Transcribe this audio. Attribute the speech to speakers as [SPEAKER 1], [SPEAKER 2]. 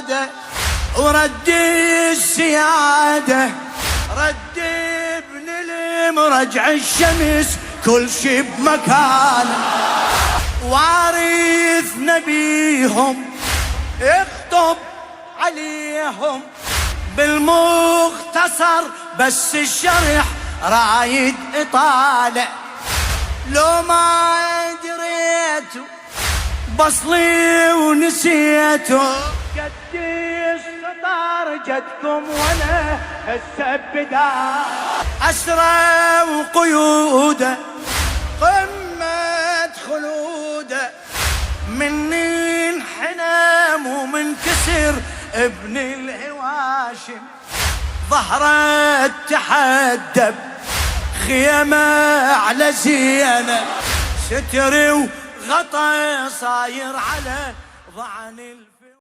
[SPEAKER 1] سادة وردي السيادة، رد ابن المرجع الشمس كل شي بمكانه، وارث نبيهم اخطب عليهم بالمختصر، بس الشرح رايد اطالع، لو ما دريتو بصلي ونسيتو، قديش خطر جدكم وانا هسه بدا أسرى وقيوده، قمة خلوده، من انحنام ومن كسر ابن الهواشم، ظهرت تحدب خيمة على زينة، ستر وغطا صاير على ضعن